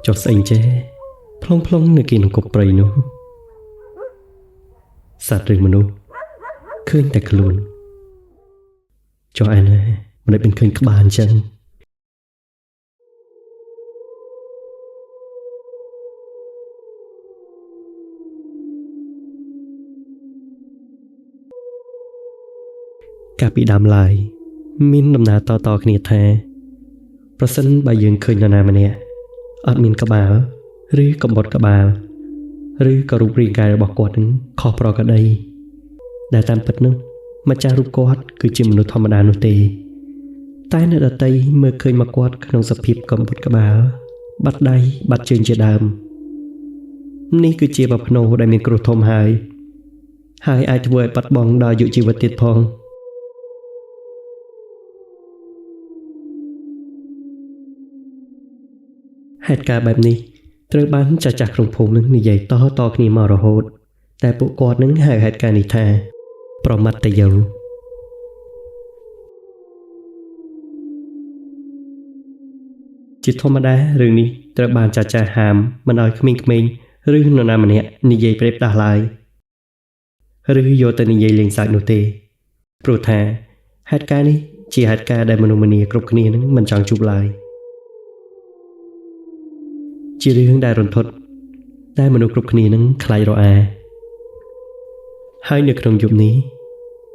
ចុះស្អីចេះផ្លុងនៅគេនឹងកប់ព្រៃនោះសត្វឬមនុស្សឃើញតែខ្លួនចុះឯណាមិនได้เป็นឃើញក្បាលអញ្ចឹងកាលពីដើមឡើយមានដំណើរតគ្នាថាប្រសិនបើយើងឃើញនរណាម្នាក់អត់មានក្បាលឬកំបុតក្បាលឬក៏រូបរាងកាយរបស់គាត់នឹងខុសប្រក្រតីដែលតាមពិតនោះម្ចាស់រូបគាត់គឺជាមនុស្សធម្មតានោះទេតែអ្នកដទៃមើលឃើញមកគាត់ក្នុងសភាពកំបុតក្បាលបាត់ដៃបាត់ជើងជាដើមនេះគឺជាប្រផ្នូលដែលមានគ្រោះធំហើយអាចធ្វើឲ្យបាត់បង់ដល់អាយុជីវិតទៀតផងហេតុការណ៍បែបនេះត្រូវបានចាស់ក្នុងភូមិនឹងនិយាយតគ្នាមករហូតតែពួកគាត់នឹងហៅហេតុការណ៍នេះថាប្រមាត់តយោជាធម្មតារឿងនេះត្រូវបានចាស់ហាមមិនឲ្យក្មេងៗឬនរណាម្នាក់និយាយប្រៀបដាស់ឡើយឬយកទៅនិយាយលេងសើចនោះទេព្រោះថាហេតុការណ៍នេះជាហេតុការណ៍ដែលមនុស្សម្នាគ្រប់គ្នានឹងមិនចង់ជួបឡើយជារឿងដែលរន្ធត់ដែលមនុស្សគ្រប់គ្នានឹងខ្លាចរអាហើយនៅក្នុងយប់នេះ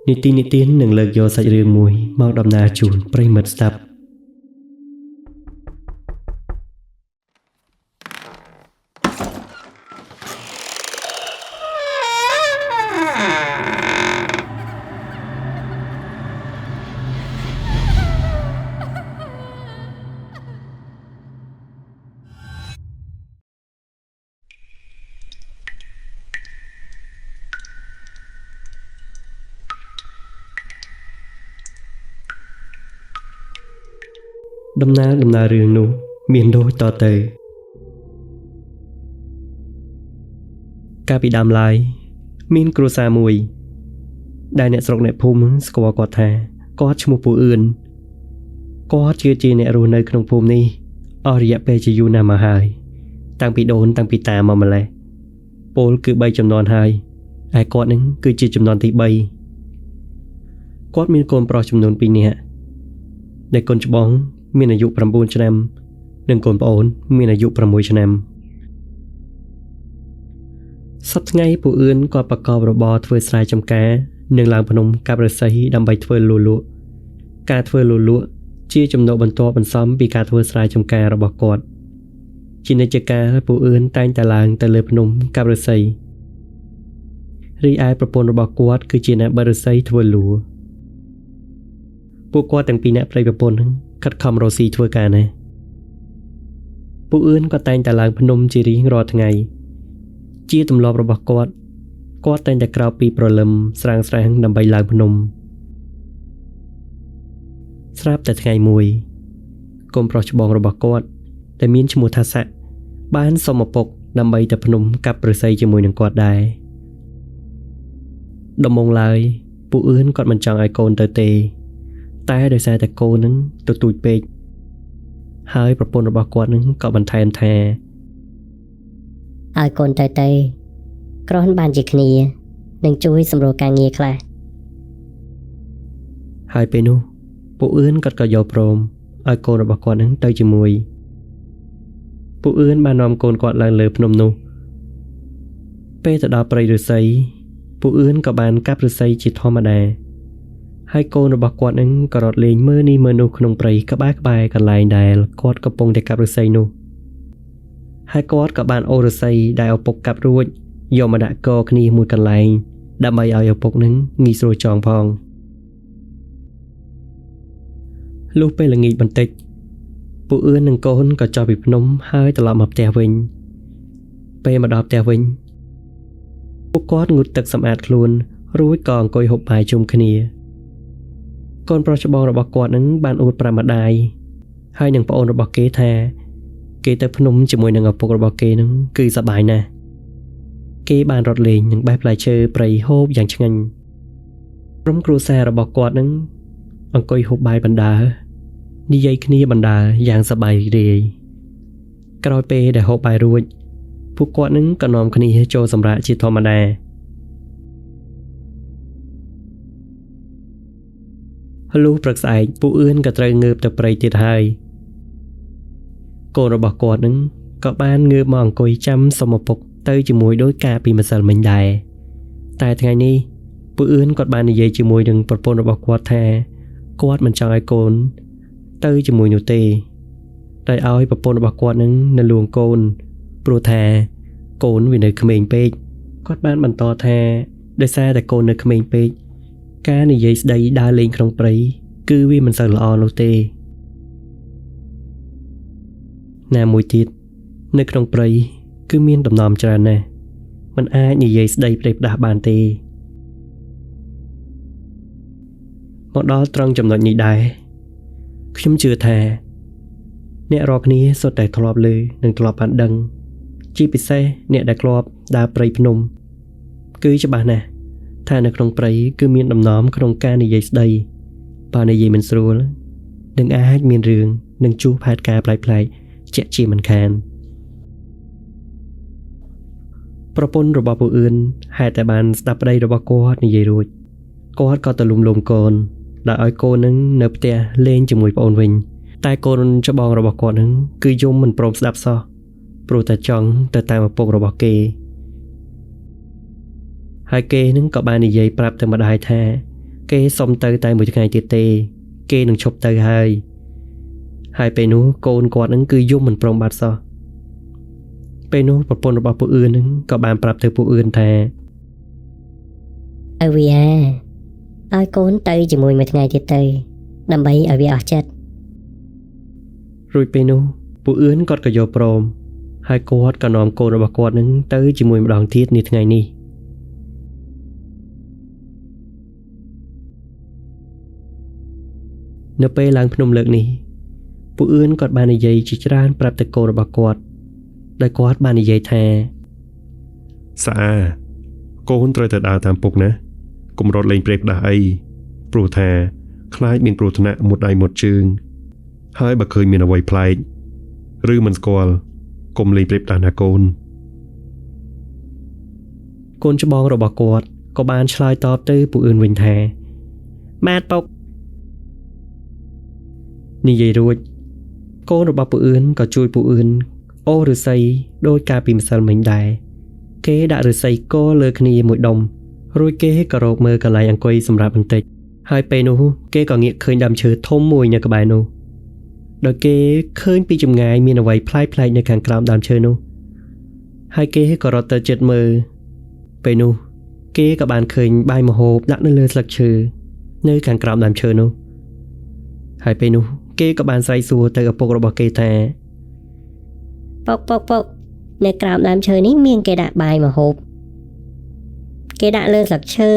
នីតិនិទាននឹងលើកយកសាច់រឿងមួយមកដំណើរជូនប្រិយមិត្តស្ដាប់ដំណើររឿងនោះមានដូចតទៅកាលពីដើមឡើយមានគ្រួសារមួយដែលអ្នកស្រុកអ្នកភូមិស្គាល់គាត់ថាគាត់ឈ្មោះពូអឿនគាត់ជាអ្នករស់នៅក្នុងភូមិនេះអស់រយៈពេលជាយូរណាស់មកហើយតាំងពីដូនតាំងពីតាមកម្លេះពលគឺ3ចំនួនហើយឯគាត់នឹងគឺជាចំនួនទី3គាត់មានកូនប្រុសចំនួន2នាក់ដែលកូនច្បងមានអាយុ9ឆ្នាំនិងកូនប្អូនមានអាយុ6ឆ្នាំសប្តាហ៍ថ្ងៃពូអឿនគាត់ប្រកបរបរធ្វើស្រែចម្ការនិងឡើងភ្នំកាប់ឫស្សីដើម្បីធ្វើលក់ការធ្វើលក់ជាចំណូលបន្ទាប់បន្សំពីការធ្វើស្រែចម្ការរបស់គាត់ជានិច្ចកាលពូអឿនតែងតែឡើងទៅលើភ្នំកាប់ឫស្សីរីឯប្រពន្ធរបស់គាត់គឺជាអ្នកបិទឫស្សីធ្វើលក់ពួកគាត់ទាំងពីរអ្នកប្តីប្រពន្ធហ្នឹងខិតខំរកស៊ីធ្វើការណាពូអឿនក៏តែងតែឡើងភ្នំជារៀងរាល់ថ្ងៃជាទម្លាប់របស់គាត់តែងតែក្រោកពីព្រលឹមស្រាងដើម្បីឡើងភ្នំស្រាប់តែថ្ងៃមួយកូនប្រុសច្បងរបស់គាត់ដែលមានឈ្មោះថាស័កបានសុំឪពុកដើម្បីទៅភ្នំកាប់ឫស្សីជាមួយនឹងគាត់ដែរដំបងឡើយពូអឿនគាត់មិនចង់ឲ្យកូនទៅទេតែដោយសារតែកូននឹងទទូចពេកហើយប្រពន្ធរបស់គាត់នឹងក៏បន្ថែមថាឲ្យកូនទៅគ្រាន់បានជាគ្នានឹងជួយសម្រួលការងារខ្លះហើយពេលនោះពូអឿនគាត់ក៏យកព្រមឲ្យកូនរបស់គាត់នឹងទៅជាមួយពូអឿនបាននាំកូនគាត់ឡើងលើភ្នំនោះពេលទៅដល់ព្រៃឫស្សីពូអឿនក៏បានកាប់ឫស្សីជាធម្មតាហើយកូនរបស់គាត់នឹងក៏រត់លេងមើលនេះមើលនោះក្នុងព្រៃក្បែរកន្លែងដែលគាត់កំពុងតែកាប់ឫស្សីនោះហើយគាត់ក៏បានអូរឫស្សីដែលឪពុកកាប់រួចយកមកដាក់កគ្នាមួយកន្លែងដើម្បីឲ្យឪពុកនឹងងាយស្រួលចងផងលុះពេលល្ងាចបន្តិចពូអឿននិងកូនក៏ចុះពីភ្នំហើយត្រឡប់មកផ្ទះវិញពេលមកដល់ផ្ទះវិញពួកគាត់ងូតទឹកសម្អាតខ្លួនរួចក៏អង្គុយហូបបាយជុំគ្នាកូនប្រុសច្បងរបស់គាត់នឹងបានអួតប្រាប់ម្ដាយហើយនឹងប្អូនរបស់គេថាគេទៅភ្នំជាមួយនឹងឪពុករបស់គេនឹងគឺសប្បាយណាស់គេបានរត់លេងនិងបេះផ្លែឈើព្រៃហូបយ៉ាងឆ្ងាញ់ក្រុមគ្រួសាររបស់គាត់នឹងអង្គុយហូបបាយបណ្ដើរនិយាយគ្នាបណ្ដើរយ៉ាងសប្បាយរីករាយ ក្រោយពេលដែលហូបបាយរួចពួកគាត់នឹងក៏នាំគ្នាចូលសម្រាកជាធម្មតាលុះព្រឹកស្អែកពួកអឿនក៏ត្រូវងើបទៅព្រៃទៀតហើយកូនរបស់គាត់នឹងក៏បានងើបមកអង្គុយចាំសុំឪពុកទៅជាមួយដោយការពីម្សិលមិញដែរតែថ្ងៃនេះពួកអឿនគាត់បាននិយាយជាមួយនឹងប្រពន្ធរបស់គាត់ថាគាត់មិនចង់ឲ្យកូនទៅជាមួយនោះទេដោយឲ្យប្រពន្ធរបស់គាត់នឹងនៅលួងកូនព្រោះថាកូនវានៅក្មេងពេកគាត់បានបន្តថាដោយសារតែកូននៅក្មេងពេកការនិយាយស្ដីដើរលេងក្នុងព្រៃគឺវាមិនសូវល្អនោះទេណាមួយទៀតនៅក្នុងព្រៃគឺមានដំណំច្រើនណាស់มันអាចនិយាយស្ដីផ្ដេសផ្ដាស់បានទេមកដល់ត្រង់ចំណុចនេះដែរខ្ញុំជឿថាអ្នករាល់គ្នាសុទ្ធតែធ្លាប់ឮនិងធ្លាប់បានដឹងជាពិសេសអ្នកដែលធ្លាប់ដើរព្រៃភ្នំគឺច្បាស់ណាស់ថានៅក្នុងព្រៃគឺមានដំណំក្នុងការនិយាយស្ដីបើនិយាយមិនស្រួលនឹងអាចមានរឿងនឹងជួបហេតុការណ៍ប្លែកៗជាក់ជាមិនខានប្រពន្ធរបស់ពួកអឿនហេតុតែបានស្ដាប់ប្តីរបស់គាត់និយាយរួចគាត់ក៏ទៅលំលងកូនដោយឲ្យកូននឹងនៅផ្ទះលេងជាមួយប្អូនវិញតែកូនច្បងរបស់គាត់នឹងគឺយំមិនព្រមស្ដាប់សោះព្រោះតែចង់ទៅតាមឪពុករបស់គេហើយគេនឹងក៏បាននិយាយប្រាប់ទៅម្ដាយថាគេសុំទៅតែមួយថ្ងៃទៀតទេគេនឹងឈប់ទៅហើយពេលនោះកូនគាត់នឹងគឺយំមិនព្រមបាត់សោះពេលនោះប្រពន្ធរបស់ពួកអឿននឹងក៏បានប្រាប់ទៅពួកអឿនថាឲ្យវាឲ្យកូនទៅជាមួយមួយថ្ងៃទៀតទៅដើម្បីឲ្យវាអស់ចិត្តរួចពេលនោះពួកអឿនគាត់ក៏យកព្រមហើយគាត់ក៏នាំកូនរបស់គាត់នឹងទៅជាមួយម្ដងទៀតនាថ្ងៃនេះនៅពេលឡើងភ្នំលើកនេះពួកអឿនគាត់បាននិយាយជាច្រើនប្រាប់ទៅកូនរបស់គាត់ដោយគាត់បាននិយាយថាសាអាកូនត្រូវតែដើរតាមពុកណាកុំរត់លេងព្រៃផ្ដាស់អីព្រោះថាខ្លាចមានគ្រោះថ្នាក់មុតដៃមុតជើងហើយបើឃើញមានអ្វីប្លែកឬមិនស្គាល់កុំលេងព្រៃផ្ដាស់ណាកូនកូនច្បងរបស់គាត់ក៏បានឆ្លើយតបទៅពួកអឿនវិញថាបាទពុកនិយាយរួចកូនរបស់ពួកអឿនក៏ជួយពួកអឿនអូឫស្សីដោយការពីម្សិលមិញដែរគេដាក់ឫស្សីកលើគ្នាមួយដុំរួចគេក៏រកមើលកន្លែងអង្គុយសម្រាប់បន្តិចហើយពេលនោះគេក៏ងាកឃើញដើមឈើធំមួយនៅក្បែរនោះដោយគេឃើញពីចម្ងាយមានអ្វីប្លែកៗនៅខាងក្រោមដើមឈើនោះហើយគេក៏រត់ទៅជិតមើលពេលនោះគេក៏បានឃើញបាយម្ហូបដាក់នៅលើស្លឹកឈើនៅខាងក្រោមដើមឈើនោះហើយពេលនោះគេក៏បានស្រែកសួរទៅឪពុករបស់គេថាពុកនៅក្រោមដើមឈើនេះមានគេដាក់បាយម្ហូបគេដាក់លើស្លឹកឈើ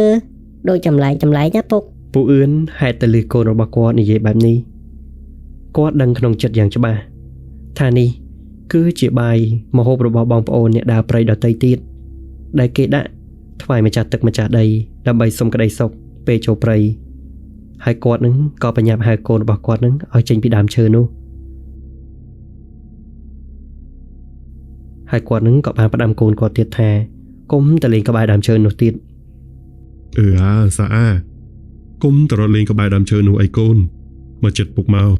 ដូចចម្លែកណាពុកពួកអឿនហេតុតែឮកូនរបស់គាត់និយាយបែបនេះគាត់ដឹងក្នុងចិត្តយ៉ាងច្បាស់ថានេះគឺជាបាយម្ហូបរបស់បងប្អូនអ្នកដើរព្រៃដទៃទៀតដែលគេដាក់ថ្វាយម្ចាស់ទឹកម្ចាស់ដីដើម្បីសុំក្តីសុខពេលចូលព្រៃហើយគាត់នឹងក៏បញ្ញាប់ហៅកូនរបស់គាត់នឹងឲ្យចេញពីដើមឈើនោះហើយគាត់នឹងក៏បានផ្ដាំកូនគាត់ទៀតថាកុំទៅលេងក្បែរដើមឈើនោះទៀតសាអាកុំទៅរត់លេងក្បែរដើមឈើនោះអីកូនមកចិត្តពុកមក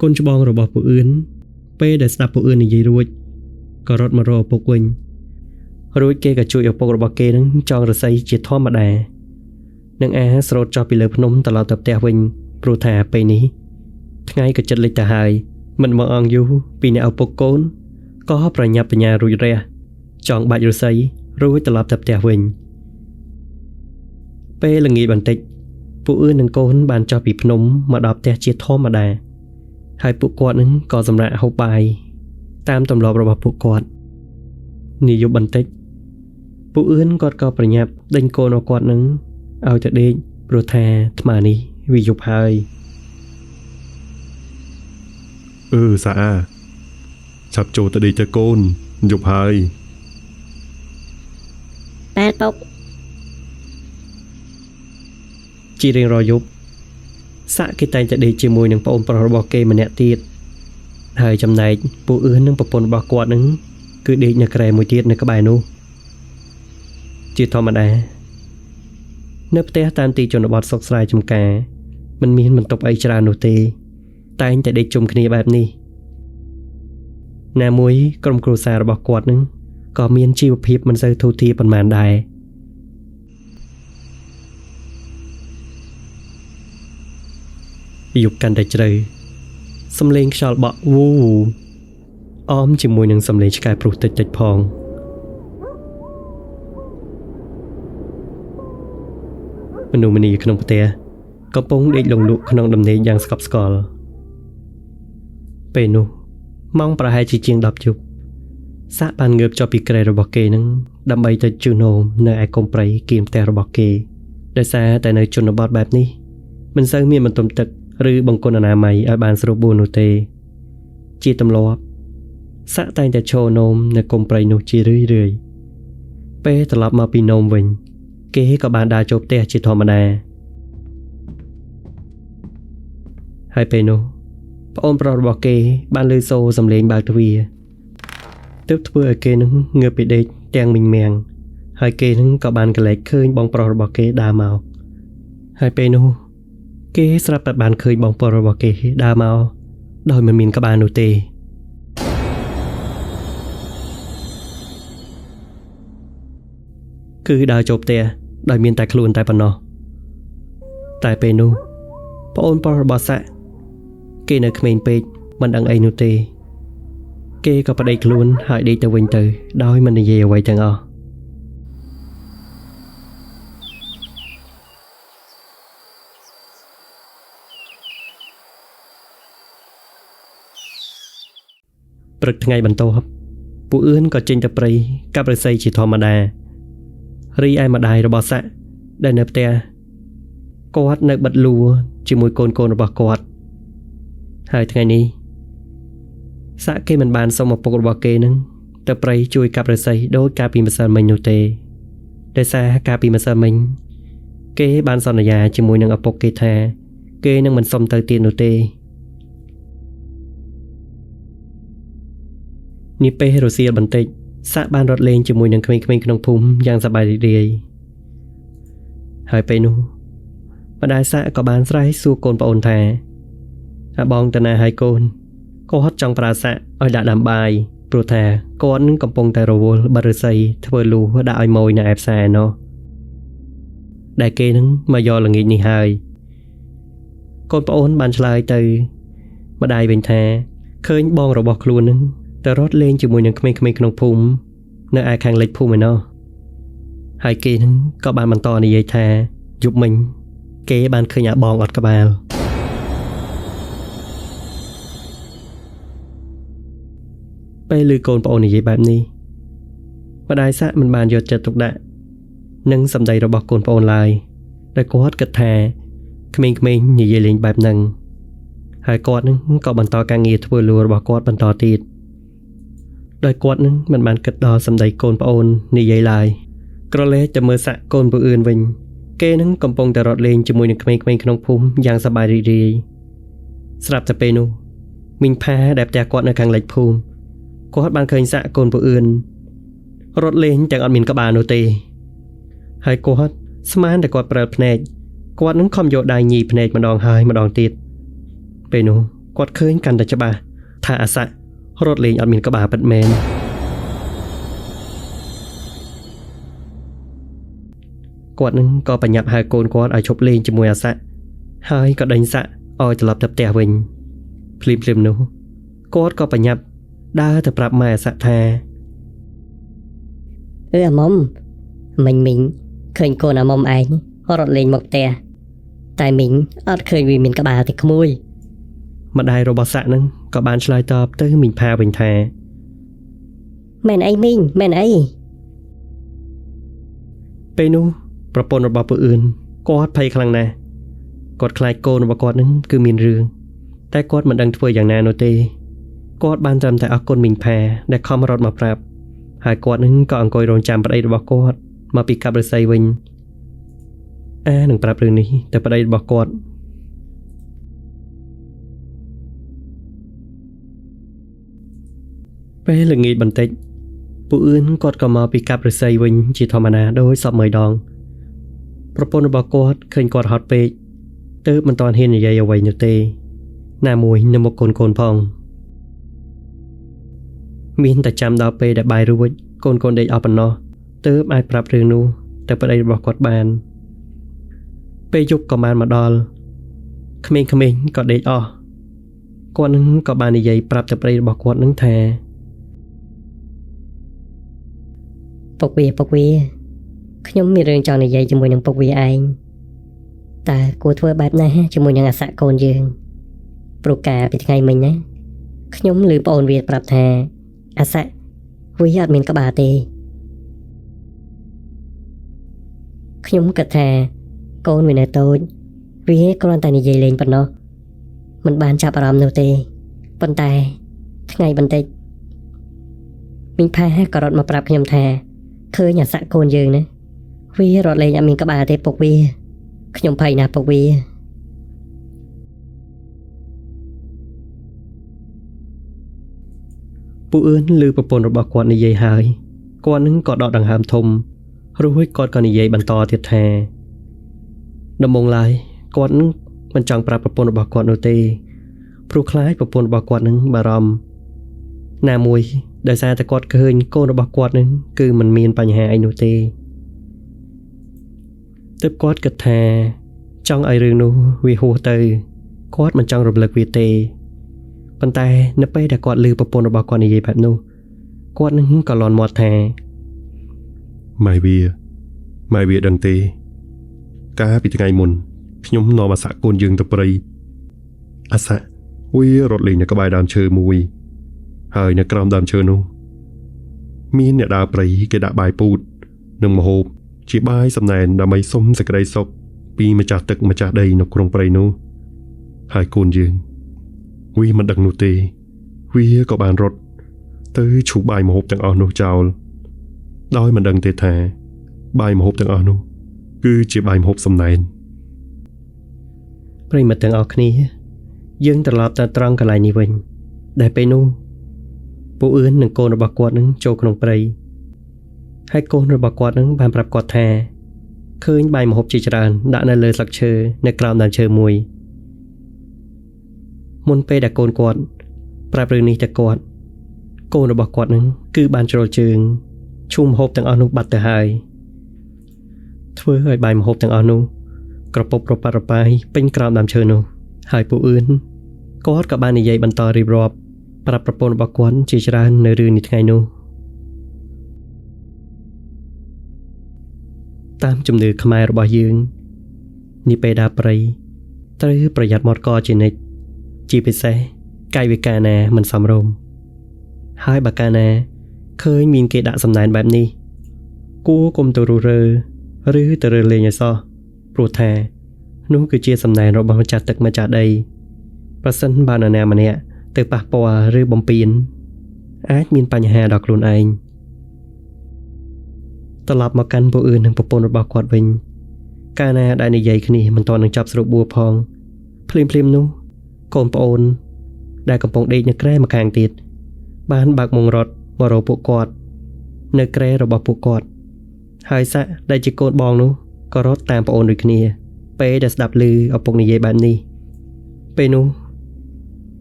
កូនច្បងរបស់ពួកអឿនពេលដែលស្ដាប់ពួកអឿននិយាយរួចក៏រត់មករកឪពុកវិញរួចគេក៏ជួយឪពុករបស់គេនឹងចងរស័យជាធម្មតានឹងអាហារស្រោតចុះពីលើភ្នំត្រឡប់ទៅផ្ទះវិញព្រោះថាពេលនេះថ្ងៃក៏ជិតលិចទៅហើយមិនមកអង្គយូរពីអ្នកឪពុកកូនក៏ប្រញាប់បញ្ញារួចរះចង់បាច់រស័យរួចត្រឡប់ទៅផ្ទះវិញពេលល្ងាចបន្តិចពួកអឿននិងកូនបានចុះពីភ្នំមកដល់ផ្ទះជាធម្មតាហើយពួកគាត់នឹងក៏សម្រាកហូបបាយតាមទម្លាប់របស់ពួកគាត់នាយប់បន្តិចពួកអឿនគាត់ក៏ប្រញាប់ដេញកូនរបស់គាត់នឹងឲ្យទៅដេកព្រោះថាថ្មនេះវាយប់ហើយសាអាឆាប់ចូលទៅដេកទៅកូនយប់ហើយបាទពុកជារៀងរាល់យប់សាក់គេតែងតែដេកជាមួយនឹងប្អូនប្រុសរបស់គេម្នាក់ទៀត ហើយចំណែកពួកអឿននិងប្រពន្ធរបស់គាត់នឹងគឺដេកនៅក្រែមួយទៀតនៅក្បែរនោះជាធម្មតានៅផ្ទះតាមទីជនបទស្រុកស្រែចម្ការមិនមានបន្ទប់អីច្រើននោះទេតែងតែដេកជុំគ្នាបែបនេះណាមួយក្រុមគ្រួសាររបស់គាត់នឹងក៏មានជីវភាពមិនសូវធូរធារប៉ុន្មានដែរយប់កាន់តែជ្រៅសំឡេងខ្យល់បក់វូអមជាមួយនឹងសំឡេងឆ្កែព្រុសតិចៗផងមនុស្សម្នាក្នុងផ្ទះកំពុងដេកលងលក់ក្នុងដំណេកយ៉ាងស្កប់ស្កល់ពេលនោះម៉ោងប្រហែលជាជាង10យប់សាក់បានងើបចុះពីគ្រែរបស់គេនឹងដើម្បីទៅជឿនោមនៅឯកុំព្រៃគៀមផ្ទះរបស់គេដោយសារតែនៅជនបទបែបនេះមិនសូវមានបន្ទប់ទឹកឬបង្គន់អនាម័យឲ្យបានស្រួលបួននោះទេជាទម្លាប់សាក់តែងតែឈរនោមនៅកុំព្រៃនោះជារឿយៗពេលត្រឡប់មកពីនោមវិញគេក៏បានដើរចូលផ្ទះជាធម្មតាហើយពេលនោះប្អូនប្រុសរបស់គេបានឮសូរសំឡេងបើកទ្វារទើបធ្វើឲ្យគេនឹងងើបពីដេកទាំងមីងមាំងហើយគេនឹងក៏បានកលែកឃើញបងប្រុសរបស់គេដើរមកហើយពេលនោះគេស្រាប់តែបានឃើញបងប្រុសរបស់គេដើរមកដោយមិនមានក្បាលនោះទេគឺដើរចូលផ្ទះដោយមានតែខ្លួនតែប៉ុណ្ណោះតែពេលនោះប្អូនប្រុសរបស់សាក់គេនៅក្មេងពេកមិនដឹងអីនោះទេគេក៏ប្តីខ្លួនហើយដេកទៅវិញទៅដោយមិននិយាយអ្វីទាំងអស់ព្រឹកថ្ងៃបន្ទាប់ពួកអឿនក៏ចេញទៅព្រៃកាប់ឫស្សីជាធម្មតារីឯម្ដាយរបស់សាក់ដែលនៅផ្ទះគាត់នៅបិទលួជាមួយកូនរបស់គាត់ហើយថ្ងៃនេះសាក់គេមិនបានសុំឪពុករបស់គេនឹងទៅព្រៃជួយកាប់ឫស្សីដូចកាលពីម្សិលមិញនោះទេដោយសារកាលពីម្សិលមិញគេបានសន្យាជាមួយនឹងឪពុកគេថាគេនឹងមិនសុំទៅទៀតនោះទេនេះពេលរសៀលបន្តិចសាក់បានរត់លេងជាមួយនឹងក្មេងៗក្នុងភូមិយ៉ាងសប្បាយរីករាយហើយពេលនោះម្ដាយសាក់ក៏បានស្រែកសួរកូនប្អូនថាអាបងតាណាហើយកូនគាត់ចង់ប្រើសាក់ឲ្យដាក់ដាំបាយព្រោះថាគាត់នឹងកំពុងតែរវល់បិទឫស្សីធ្វើលូដាក់ឲ្យម៉ួយនៅឯផ្សារនោះដែលគេនឹងមកយកល្ងាចនេះហើយកូនប្អូនបានឆ្លើយទៅម្ដាយវិញថាឃើញបងរបស់ខ្លួននឹងទៅរត់លេងជាមួយនឹងក្មេងៗក្នុងភូមិនៅឯខាងលិចភូមិឯណោះហើយគេនឹងក៏បានបន្តនិយាយថាយប់មិញគេបានឃើញអាបងអត់ក្បាលពេលឮកូនប្អូននិយាយបែបនេះម្ដាយសាក់មិនបានយកចិត្តទុកដាក់នឹងសម្ដីរបស់កូនប្អូនឡើយដែលគាត់គិតថាក្មេងៗនិយាយលេងបែបហ្នឹងហើយគាត់នឹងក៏បន្តការងារធ្វើលួរបស់គាត់បន្តទៀតដោយគាត់នឹងមិនបានគិតដល់សម្ដីកូនប្អូននិយាយឡើយក្រឡេកទៅមើលសាក់កូនពូអឿនវិញគេនឹងកំពុងតែរត់លេងជាមួយនឹងក្មេងៗក្នុងភូមិយ៉ាងសប្បាយរីករាយស្រាប់តែពេលនោះមីងផាដែលផ្ទះគាត់នៅខាងលិចភូមិគាត់បានឃើញសាក់កូនពូអឿនរត់លេងទាំងអត់មានក្បាលនោះទេហើយគាត់ស្មានតែគាត់ព្រើលភ្នែកគាត់នឹងខំយកដៃញីភ្នែកម្ដងហើយម្ដងទៀតពេលនោះគាត់ឃើញកាន់តែច្បាស់ថាអាសាក់រត់លេងអត់មានក្បាលពិតមែនគាត់នឹងក៏បញ្ញាប់ហៅកូនគាត់ឲ្យឈប់លេងជាមួយអាសាក់ហើយក៏ដេញសាក់ឲ្យត្រឡប់ទៅផ្ទះវិញភ្លាមៗនោះគាត់ក៏បញ្ញាប់ដើរទៅប្រាប់ម៉ែអាសាក់ថាអាមុំមិញឃើញកូនអាមុំឯងរត់លេងមកផ្ទះតែមិញអត់ឃើញវាមានក្បាលទេក្មួយម្ដាយរបស់សាក់នឹងក៏បានឆ្លើយតបទៅមីងផាវិញថាមែនអីមីងមែនអីពេលនោះប្រពន្ធរបស់ពូអឿនគាត់ភ័យខ្លាំងណាស់គាត់ខ្លាចកូនរបស់គាត់នឹងគឺមានរឿងតែគាត់មិនដឹងធ្វើយ៉ាងណានោះទេគាត់បានត្រឹមតែអរគុណមីងផាដែលខំរត់មកប្រាប់ហើយគាត់នឹងក៏អង្គុយរងចាំប្តីរបស់គាត់មកពីកាប់ឫស្សីវិញនឹងប្រាប់រឿងនេះទៅប្តីរបស់គាត់ ពេលល្ងាចបន្តិចពួកអឿនគាត់ក៏មកពីកាប់ឫស្សីវិញជាធម្មតាដោយសពមួយដងប្រពន្ធរបស់គាត់ឃើញគាត់ហត់ពេកទើបមិនទាន់ហ៊ាននិយាយអ្វីនោះទេណាមួយនៅមុខកូនផងមានតែចាំដល់ពេលដែលបាយរួចកូនដេកអស់ប៉ុណ្ណោះទើបអាចប្រាប់រឿងនោះទៅប្តីរបស់គាត់បានពេលយប់ក៏បានមកដល់ក្មេងៗក៏ដេកអស់គាត់នឹងក៏បាននិយាយប្រាប់ទៅប្តីរបស់គាត់នឹងថាពុកវាខ្ញុំមានរឿងចង់និយាយជាមួយនឹងពុកវាឯងតើគួរធ្វើបែបណាជាមួយនឹងអាស័កកូនយើងព្រោះកាលពីថ្ងៃមិញណាខ្ញុំឮប្អូនវាប្រាប់ថាអាស័កវាអត់មានក្បាលទេខ្ញុំគិតថាកូនវានៅតូចវាគ្រាន់តែនិយាយលេងប៉ុណ្ណោះមិនបានចាប់អារម្មណ៍នោះទេប៉ុន្តែថ្ងៃបន្តិចមីងផាក៏រត់មកប្រាប់ខ្ញុំថាឃើញអាស័កកូនយើងណាវារត់លេងអត់មានក្បាលទេពុកវាខ្ញុំភ័យណាស់ពុកវាពួកអឿនឮប្រពន្ធរបស់គាត់និយាយហើយគាត់នឹងក៏ដកដង្ហើមធំរួចគាត់ក៏និយាយបន្តទៀតថាដំបូងឡើយគាត់នឹងមិនចង់ប្រាប់ប្រពន្ធរបស់គាត់នោះទេព្រោះខ្លាចប្រពន្ធរបស់គាត់នឹងបារម្ភណាមួយដោយសារតែគាត់ឃើញកូនរបស់គាត់នឹងគឺមិនមានបញ្ហាអីនោះទេទើបគាត់គិតថាចង់ឲ្យរឿងនោះវាហួសទៅគាត់មិនចង់រំលឹកវាទេប៉ុន្តែនៅពេលដែលគាត់ឮប្រពន្ធរបស់គាត់និយាយបែបនោះគាត់នឹងក៏លន់មាត់ថាម៉ែវាដឹងទេកាលពីថ្ងៃមុនខ្ញុំនាំអាស័កកូនយើងទៅព្រៃអាស័កវារត់លេងនៅក្បែរដើមឈើមួយហើយនៅក្រោមដើមឈើនោះមានអ្នកដើរព្រៃគេដាក់បាយពូតនិងម្ហូបជាបាយសំណែនដើម្បីសុំសេចក្តីសុខពីម្ចាស់ទឹកម្ចាស់ដីនៅក្នុងព្រៃនោះហើយកូនយើងវាមិនដឹងនោះទេវាក៏បានរត់ទៅឈូសបាយម្ហូបទាំងអស់នោះចោលដោយមិនដឹងទេថាបាយម្ហូបទាំងអស់នោះគឺជាបាយម្ហូបសំណែនប្រិយមិត្តទាំងអស់គ្នាយើងត្រឡប់ទៅត្រង់កន្លែងនេះវិញដែលពេលនោះពួកអឿននិងកូនរបស់គាត់នឹងចូលក្នុងព្រៃហើយកូនរបស់គាត់នឹងបានប្រាប់គាត់ថាឃើញបាយម្ហូបជាច្រើនដាក់នៅលើស្លឹកឈើនៅក្រោមដើមឈើមួយមុនពេលដែលកូនគាត់ប្រាប់រឿងនេះទៅគាត់កូនរបស់គាត់នឹងគឺបានជ្រុលជើងឈូសម្ហូបទាំងអស់នោះបាត់ទៅហើយធ្វើឲ្យបាយម្ហូបទាំងអស់នោះក្រពុកប្រប៉ាត់របាយពេញក្រោមដើមឈើនោះហើយពួកអឿនគាត់ក៏បាននិយាយបន្តរៀបរាប់ប្រាប់ប្រពន្ធរបស់គាត់ជាច្រើននៅរឿងនេះថ្ងៃនោះតាមជំនឿខ្មែររបស់យើងនេះពេលដើរព្រៃត្រូវប្រយ័ត្នមាត់កជានិច្ចជាពិសេសកាយវិការណាមិនសមរម្យហើយបើកាលណាឃើញមានគេដាក់សំណែនបែបនេះគួរកុំទៅរុះរើឬទៅរើលេងឲ្យសោះព្រោះថានោះគឺជាសំណែនរបស់ម្ចាស់ទឹកម្ចាស់ដីប្រសិនបើនរណាម្នាក់ទៅប៉ះពាល់ឬបំពានអាចមានបញ្ហាដល់ខ្លួនឯងត្រឡប់មកកាន់ពួកអឿននិងប្រពន្ធរបស់គាត់វិញកាលណាដែលនិយាយគ្នាមិនទាន់នឹងចប់ស្រួលបួផងភ្លាមនោះកូនប្អូនដែលកំពុងដេកនៅក្រែម្ខាងទៀតបានបើកមុងរត់មករកពួកគាត់នៅក្រែរបស់ពួកគាត់ហើយសាក់ដែលជាកូនបងនោះក៏រត់តាមប្អូនដូចគ្នាពេលដែលស្ដាប់ឮឪពុកនិយាយបែបនេះពេលនោះ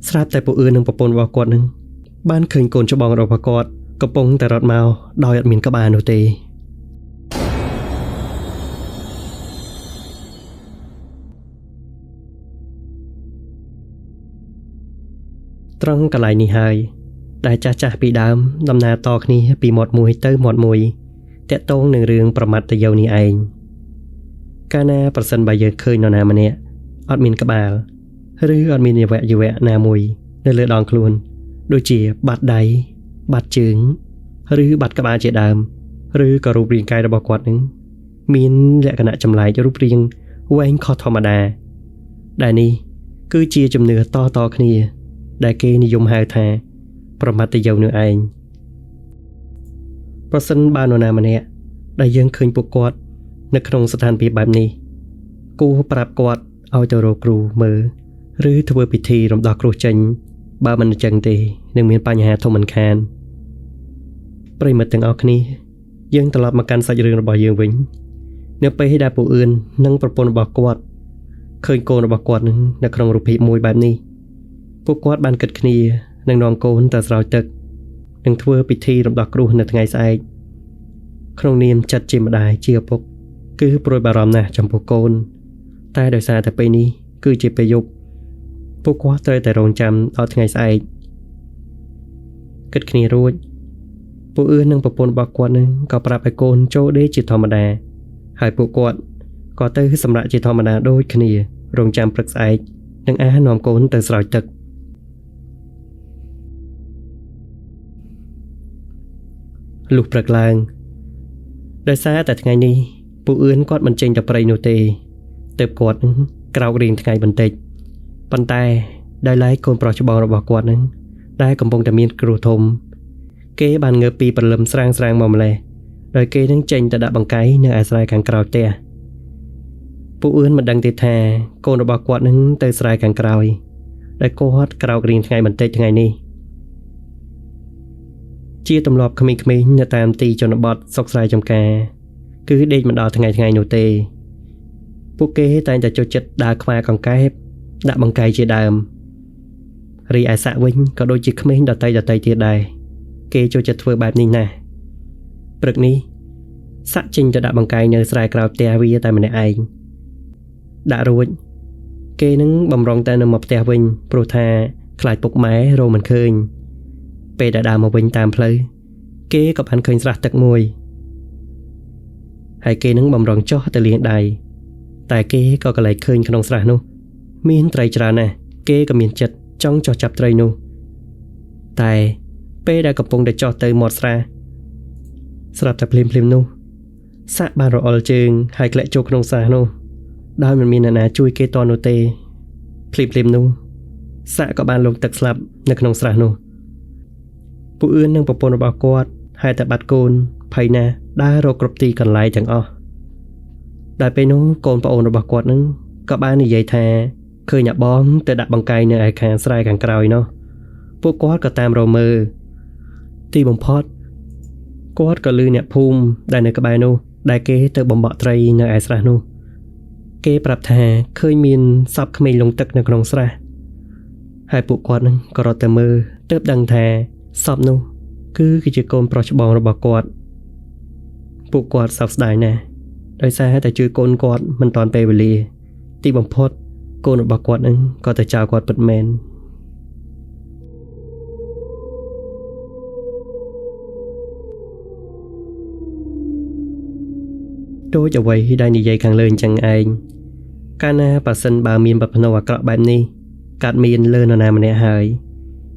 ស្រាប់តែពួកអឿននិងប្រពន្ធរបស់គាត់នឹងបានឃើញកូនច្បងរបស់គាត់កំពុងតែរត់មកដោយអត់មានក្បាលនោះទេត្រង់កន្លែងនេះហើយដែលចាស់ពីដើមដំណើរតគ្នាពីមាត់មួយទៅមាត់មួយតាក់ទងនឹងរឿងប្រមាថយោនេះឯងកាលណាប្រសិនបើយើងឃើញនរណាម្នាក់អត់មានក្បាលឬអត់មានអវយវៈណាមួយនៅលើដងខ្លួនដូចជាបាត់ដៃបាត់ជើងឬបាត់ក្បាលជាដើមឬក៏រូបរាងកាយរបស់គាត់នឹងមានលក្ខណៈចម្លែករូបរាងវែងខុសធម្មតាដែលនេះគឺជាជំនឿតគ្នាដែលគេនិយមហៅថាប្រមាថយោនោះឯងប្រសិនបើនរណាម្នាក់ដែលយើងឃើញពួកគាត់នៅក្នុងស្ថានភាពបែបនេះគួរប្រាប់គាត់ឲ្យទៅរកគ្រូមើលឬធ្វើពិធីរំដោះគ្រោះចេញបើមិនអញ្ចឹងទេនឹងមានបញ្ហាធំមិនខាន ប្រិមិត្តទាំងអស់គ្នាយើងត្រឡប់មកកាន់សាច់រឿងរបស់យើងវិញនៅពេលដែលពួកអឿននិងប្រពន្ធរបស់គាត់ឃើញកូនរបស់គាត់នឹងនៅក្នុងរូបភាពមួយបែបនេះពួកគាត់បានគិតគ្នានឹងនាំកូនទៅស្រោចទឹកនិងធ្វើពិធីរំដោះគ្រោះនៅថ្ងៃស្អែកក្នុងនាមចិត្តជាម្ដាយជាឪពុកគឺព្រួយបារម្ភណាស់ចំពោះកូនតែដោយសារតែពេលនេះគឺជាពេលយប់ពួកគាត់ត្រូវតែរងចាំដល់ថ្ងៃស្អែកគិតគ្នារួចពួកអឿននិងប្រពន្ធរបស់គាត់នឹងក៏ប្រាប់ឲ្យកូនចូលដេកជាធម្មតាហើយពួកគាត់ក៏ទៅសម្រាកជាធម្មតាដូចគ្នារងចាំព្រឹកស្អែកនិងនាំកូនទៅស្រោចទឹកលុះព្រឹកឡើងដោយសារតែថ្ងៃនេះពួកអឿនគាត់មិនចេញទៅព្រៃនោះទេទើបគាត់នឹងក្រោករៀងថ្ងៃបន្តិចប៉ុន្តែដោយឡែកកូនប្រុសច្បងរបស់គាត់នឹងដែលកំពុងតែមានគ្រោះធំគេបានងើបពីព្រលឹមស្រាងមកម្លេះដោយគេនឹងចេញទៅដាក់បង្កាយនៅឯស្រែខាងក្រោយផ្ទះពួកអឿនមិនដឹងទេថាកូនរបស់គាត់នឹងទៅស្រែខាងក្រោយដែលគាត់ក្រោករៀងថ្ងៃបន្តិចថ្ងៃនេះជាទម្លាប់ក្មេងៗនៅតាមទីជនបទស្រុកស្រែចំការគឺដេកមិនដល់ថ្ងៃនោះទេពួកគេតែងតែចូលចិត្តដើរខ្វាកង្កែបដាក់បង្កាយជាដើមរីឯសាក់វិញក៏ដូចជាក្មេងដតីទៀតដែរគេចូលចិត្តធ្វើបែបនេះណាស់ព្រឹកនេះសាក់ចេញទៅដាក់បង្កាយនៅស្រែក្រោយផ្ទះវាតែម្នាក់ឯងដាក់រួចគេនឹងបំរុងតែនៅមកផ្ទះវិញព្រោះថាខ្លាចពុកម៉ែរកមិនឃើញពេលដែលដើរមកវិញតាមផ្លូវគេក៏បានឃើញស្រះទឹកមួយហើយគេនឹងបំរុងចុះទៅលាងដៃតែគេក៏កន្លែងឃើញក្នុងស្រះនោះមានត្រីច្រើនណាស់គេក៏មានចិត្តចង់ចុះចាប់ត្រីនោះតែពេលដែលកំពុងតែចុះទៅមាត់ស្រះស្រាប់តែភ្លាមនោះសាក់បានរអិលជើងហើយធ្លាក់ចូលក្នុងស្រះនោះដោយមិនមានអ្នកណាជួយគេទាន់នោះទេភ្លាមនោះសាក់ក៏បានលង់ទឹកស្លាប់នៅក្នុងស្រះនោះពួកអឿននិងប្រពន្ធរបស់គាត់ហើយតែបាត់កូនភ័យណាស់ដើររកគ្រប់ទីកន្លែងទាំងអស់ដល់ពេលនោះកូនប្អូនរបស់គាត់នឹងក៏បាននិយាយថាឃើញអាបងទៅដាក់បង្កាយនៅឯខាងស្រែខាងក្រោយនោះពួកគាត់ក៏តាមរមើលទីបំផុតគាត់ក៏ឮអ្នកភូមិដែលនៅក្បែរនោះដែលគេទៅបំបក់ត្រីនៅឯស្រះនោះគេប្រាប់ថាឃើញមានសពក្មេងលងទឹកនៅក្នុងស្រះហើយពួកគាត់នឹងក៏រត់ទៅមើលទើបដឹងថាសពនោះគឺជាកូនប្រុសច្បងរបស់គាត់ពួកគាត់សោកស្ដាយណាស់ដោយសារតែជួយកូនគាត់មិនទាន់ពេលវេលាទីបំផុតកូនរបស់គាត់នឹងក៏ទៅចោលគាត់ពិតមែនដូចអ្វីដែលនិយាយខាងលើអញ្ចឹងឯងកាលណាប៉ះសិនបើមានប្រផ្នូលអាក្រក់បែបនេះកើតមានលើនរណាម្នាក់ហើយ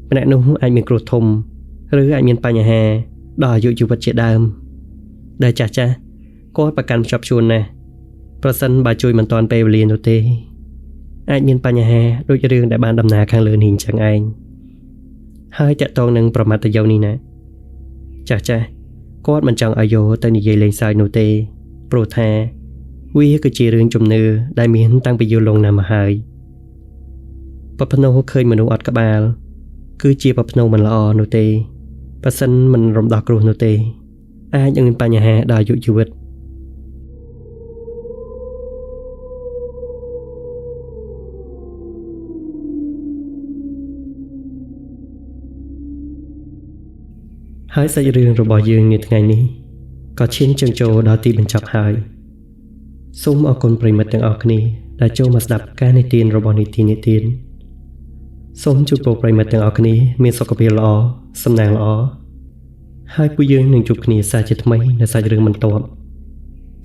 ម្នាក់នោះអាចមានគ្រោះធំឬអាចមានបញ្ហាដល់អាយុជីវិតជាដើមដែលចាស់គាត់ប្រកាន់ភ្ជាប់ជួនណាស់ប្រសិនបើជួយមិនទាន់ពេលវេលានោះទេអាចមានបញ្ហាដូចរឿងដែលបានដំណើរខាងលើនេះអញ្ចឹងឯងហើយតាក់ទងនឹងប្រមាថយោនេះណាចាស់គាត់មិនចង់ឲ្យយកទៅនិយាយលេងសើចនោះទេព្រោះថាវាគឺជារឿងជំនឿដែលមានតាំងពីយូរលង់ណាស់មកហើយប្រផ្នូលឃើញមនុស្សអត់ក្បាលគឺជាប្រផ្នូលមិនល្អនោះទេបើសិនមិនរំដោះគ្រោះនោះទេអាចនឹងមានបញ្ហាដល់អាយុជីវិតហើយសាច់រឿងរបស់យើងនាថ្ងៃនេះក៏ឈានជើងចូលដល់ទីបញ្ចប់ហើយសូមអរគុណប្រិយមិត្តទាំងអស់គ្នាដែលចូលមកស្ដាប់ការនិទានរបស់នីតិសូមជូនពរប្រិយមិត្តទាំងអស់គ្នាមានសុខភាពល្អសំណាងល្អហើយពួកយើងនឹងជួបគ្នាសាជាថ្មីនៅសាច់រឿងបន្ទាប់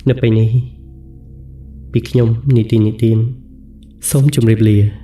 នៅពេលនេះពីខ្ញុំនីតិសូមជម្រាបលា